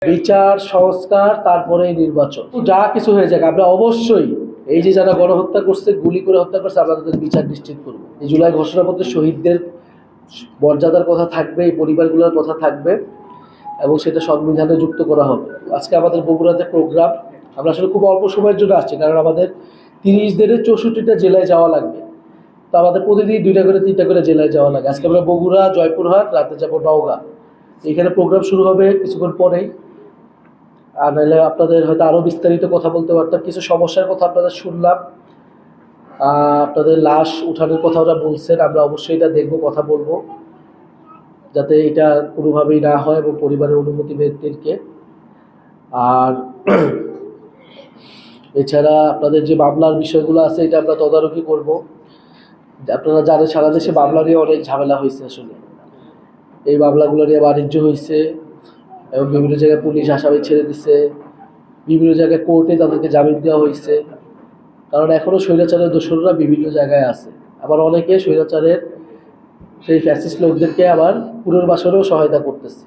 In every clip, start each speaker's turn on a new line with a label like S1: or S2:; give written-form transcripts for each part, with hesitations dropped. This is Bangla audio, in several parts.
S1: বিচার সংস্কার তারপরে নির্বাচন যা কিছু হয়ে যাক আমরা অবশ্যই এই যে যারা গণহত্যা করছে গুলি করে হত্যা করছে আমরা তাদের বিচার নিশ্চিত করবো। এই জুলাই ঘোষণাপত্রে শহীদদের মর্যাদার কথা থাকবে, এই পরিবারগুলোর কথা থাকবে এবং সেটা সংবিধানে যুক্ত করা হবে। আজকে আমাদের বগুড়াতে প্রোগ্রাম, আমরা আসলে খুব অল্প সময়ের জন্য আসছি কারণ আমাদের 30 দিনে 64টা জেলায় যাওয়া লাগবে। তো আমাদের প্রতিদিন 2টা করে 3টা করে জেলায় যাওয়া লাগে। আজকে আমরা বগুড়া, জয়পুরহাট, রাতে যাবো নওগাঁ। এখানে প্রোগ্রাম শুরু হবে কিছুক্ষণ পরেই। আর নাহলে আপনাদের হয়তো আরও বিস্তারিত কথা বলতে পারতাম। কিছু সমস্যার কথা আপনাদের শুনলাম, আপনাদের লাশ উঠানোর কথা ওরা বলছেন, আমরা অবশ্যই এটা দেখবো, কথা বলবো যাতে এটা কোনোভাবেই না হয় এবং পরিবারের অনুমতি ব্যক্তিকে। আর এছাড়া আপনাদের যে মামলার বিষয়গুলো আছে এটা আমরা তদারকি করব। আপনারা জানেন সারা দেশে মামলা নিয়ে অনেক ঝামেলা হয়েছে, আসলে এই মামলাগুলো নিয়ে বাণিজ্য হয়েছে এবং বিভিন্ন জায়গায় পুলিশ আসামি ছেড়ে দিচ্ছে, বিভিন্ন জায়গায় কোর্টে তাদেরকে জামিন দেওয়া হয়েছে, কারণ এখনও স্বৈরাচারের দোষররা বিভিন্ন জায়গায় আছে। আবার অনেকে স্বৈরাচারের সেই ফ্যাসিস্ট লোকদেরকে আবার পুনর্বাসনেও সহায়তা করতেছে।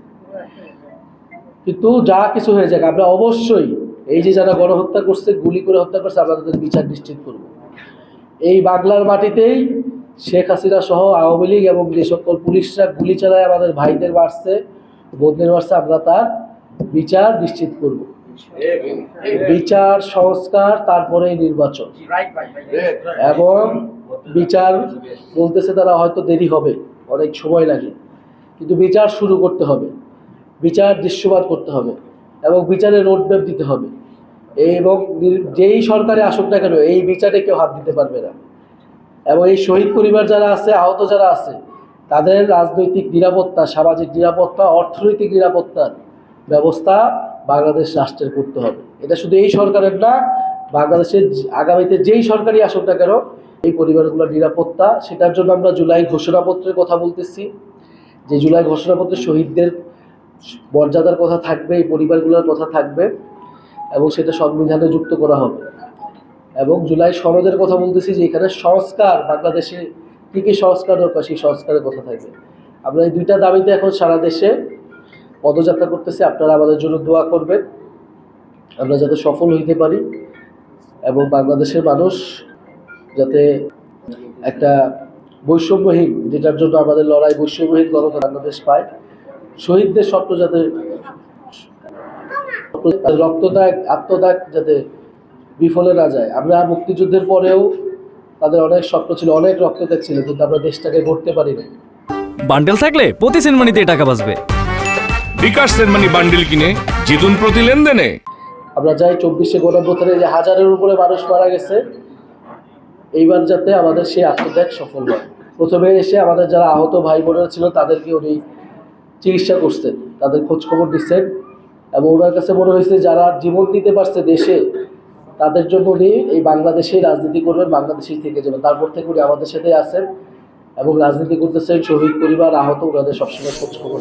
S1: কিন্তু যা কিছু হয়ে যাক আমরা অবশ্যই এই যে যারা গণহত্যা করছে গুলি করে হত্যা করছে আমরা তাদের বিচার নিশ্চিত করব। এই বাংলার মাটিতেই শেখ হাসিনা সহ আওয়ামী লীগ এবং যে সকল পুলিশরা গুলি চালায় আমাদের ভাইদের মারছে, বোনদের মারছে, আমরা তার বিচার নিশ্চিত করব। বিচার সংস্কার তারপরে নির্বাচন এবং বিচার বলতেছে তারা হয়তো দেরি হবে, অনেক সময় লাগে, কিন্তু বিচার শুরু করতে হবে, বিচার দৃশ্যমান করতে হবে এবং বিচারের রোডম্যাপ দিতে হবে। এবং যেই সরকারে আসুক না কেন এই বিচারে কেউ হাত দিতে পারবে না। এবং এই শহীদ পরিবার যারা আছে, আহত যারা আছে, তাদের রাজনৈতিক নিরাপত্তা, সামাজিক নিরাপত্তা, অর্থনৈতিক নিরাপত্তার ব্যবস্থা বাংলাদেশ রাষ্ট্রের করতে হবে। এটা শুধু এই সরকারের না, বাংলাদেশের আগামীতে যেই সরকারই আসুক না কেন এই পরিবারগুলোর নিরাপত্তা, সেটার জন্য আমরা জুলাই ঘোষণাপত্রের কথা বলতেছি। যে জুলাই ঘোষণাপত্রে শহীদদের মর্যাদার কথা থাকবে, এই পরিবারগুলোর কথা থাকবে এবং সেটা সংবিধানে যুক্ত করা হবে। এবং জুলাই সনদের কথা বলতেছি যে এখানে সংস্কার, বাংলাদেশে কী কী সংস্কার দরকার সেই সংস্কারের কথা থাকবে। আমরা এই 2টা দাবিতে এখন সারা দেশে পদযাত্রা করতেছি। আপনারা আমাদের জন্য দোয়া করবেন, আমরা যাতে সফল হইতে পারি এবং বাংলাদেশের মানুষ যাতে একটা বৈষম্যহীন, যেটার জন্য আমাদের লড়াই, বৈষম্যহীন গণতন্ত্র বাংলাদেশ পায়। শহীদদের স্বপ্ন যাতে, রক্তদাগ আত্মদাগ যাতে বিফলে না যায়। আমরা মুক্তিযুদ্ধের পরেও তাদের অনেক স্বপ্ন ছিল, অনেক রক্তদাগ ছিল, কিন্তু আমরা দেশটাকে গড়তে পারি না।
S2: বান্ডেল থাকলে প্রতি সেনমানিতে টাকা বাঁচবে।
S3: বিকাশ সেনমানি বান্ডেল কিনে জিতুন প্রতি লেনদেনে।
S1: আমরা যাই 24শে গণঅভ্যুত্থানে যে হাজারের উপরে মানুষ মারা গেছে, এইবার যাতে আমাদের সেই আত্মত্যাগ সফল হয়। প্রথমে এসে আমাদের যারা আহত ভাই বোনেরা ছিল তাদেরকে উনি চিকিৎসা করছেন, তাদের খোঁজ খবর দিচ্ছেন এবং ওনার কাছে মনে হয়েছে যারা জীবন দিতে পারছে দেশে, তাদের জন্য উনি এই বাংলাদেশেই রাজনীতি করবেন, বাংলাদেশেই থেকে যাবেন। তারপর থেকে উনি আমাদের সাথে আছেন এবং রাজনীতি করতেছেন। শহীদ পরিবার, আহত, ওনাদের সবসময় খোঁজ খবর